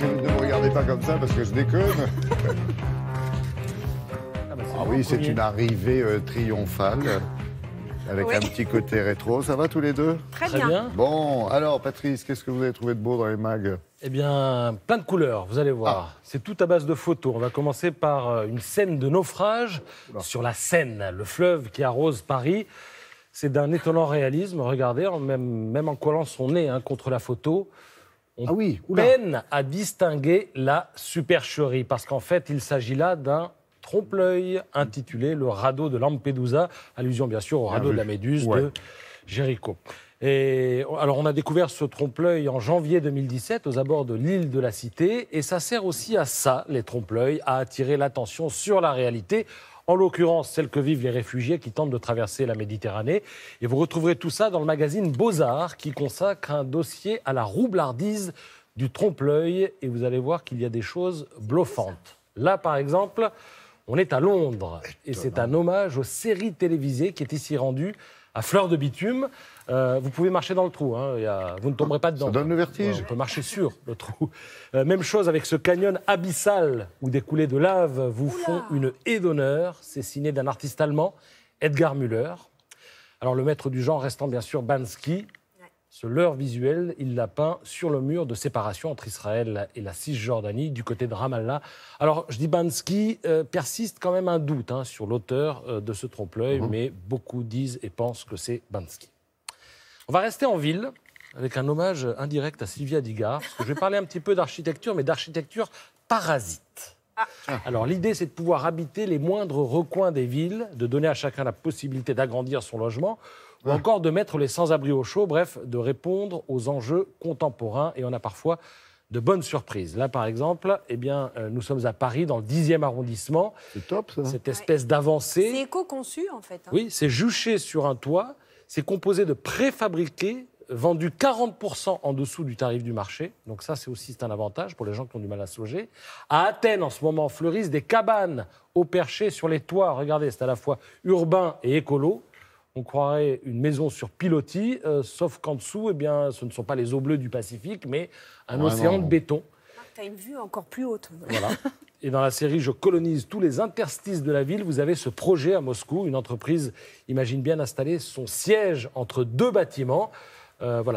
Ne me regardez pas comme ça parce que je déconne. Ah oui, c'est une arrivée triomphale. Avec un petit côté rétro. Ça va tous les deux? Très bien. Bon, alors Patrice, qu'est-ce que vous avez trouvé de beau dans les mags? Eh bien, plein de couleurs, vous allez voir. C'est tout à base de photos. On va commencer par une scène de naufrage sur la Seine, le fleuve qui arrose Paris. C'est d'un étonnant réalisme. Regardez, même en collant son nez contre la photo, on peine à distinguer la supercherie. Parce qu'en fait, il s'agit là d'un trompe-l'œil intitulé Le radeau de Lampedusa, allusion bien sûr au radeau de la Méduse de Géricault. Et alors on a découvert ce trompe-l'œil en janvier 2017 aux abords de l'île de la Cité et ça sert aussi à ça, les trompe-l'œil, à attirer l'attention sur la réalité, en l'occurrence celle que vivent les réfugiés qui tentent de traverser la Méditerranée. Et vous retrouverez tout ça dans le magazine Beaux-Arts qui consacre un dossier à la roublardise du trompe-l'œil et vous allez voir qu'il y a des choses bluffantes. Là par exemple, on est à Londres et c'est un hommage aux séries télévisées qui est ici rendu à fleur de bitume. Vous pouvez marcher dans le trou, vous ne tomberez pas dedans. Ça donne le vertige. On peut marcher sur le trou. Même chose avec ce canyon abyssal où des coulées de lave vous font une haie d'honneur. C'est signé d'un artiste allemand, Edgar Müller. Alors le maître du genre restant bien sûr Banksy. Ce leurre visuel, il l'a peint sur le mur de séparation entre Israël et la Cisjordanie, du côté de Ramallah. Alors, je dis Banksy, persiste quand même un doute sur l'auteur de ce trompe-l'œil, mais beaucoup disent et pensent que c'est Banksy. On va rester en ville, avec un hommage indirect à Sylvia Digard, parce que je vais parler un petit peu d'architecture, mais d'architecture parasite. Alors, l'idée, c'est de pouvoir habiter les moindres recoins des villes, de donner à chacun la possibilité d'agrandir son logement, ou encore de mettre les sans-abri au chaud, bref, de répondre aux enjeux contemporains. Et on a parfois de bonnes surprises. Là, par exemple, nous sommes à Paris, dans le 10e arrondissement. C'est top, ça. Cette espèce d'avancée. C'est éco-conçu, en fait. Oui, c'est juché sur un toit. C'est composé de préfabriqués, vendus 40% en dessous du tarif du marché. Donc ça, c'est un avantage pour les gens qui ont du mal à se loger. À Athènes, en ce moment, fleurissent des cabanes au perché sur les toits. Regardez, c'est à la fois urbain et écolo. On croirait une maison sur pilotis, sauf qu'en dessous, ce ne sont pas les eaux bleues du Pacifique, mais un océan de béton. Tu as une vue encore plus haute. Voilà. Et dans la série « Je colonise tous les interstices de la ville », vous avez ce projet à Moscou. Une entreprise imagine bien installer son siège entre deux bâtiments.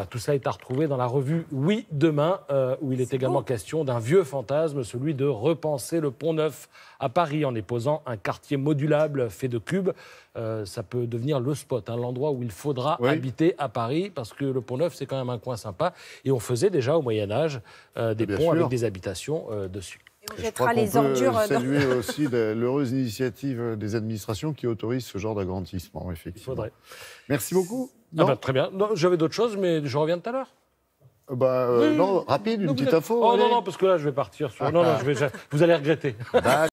Tout ça est à retrouver dans la revue Oui Demain, où il est également question d'un vieux fantasme, celui de repenser le Pont-Neuf à Paris en y posant un quartier modulable fait de cubes. Ça peut devenir le spot, l'endroit où il faudra habiter à Paris, parce que le Pont-Neuf, c'est quand même un coin sympa. Et on faisait déjà au Moyen-Âge des ponts avec des habitations dessus. On jettera les ordures. On peut saluer aussi l'heureuse initiative des administrations qui autorisent ce genre d'agrandissement, effectivement. Il faudrait. Merci beaucoup. Très bien. J'avais d'autres choses, mais je reviens tout à l'heure. Non, rapide, une petite info. Non, parce que là, je vais partir. Vous allez regretter.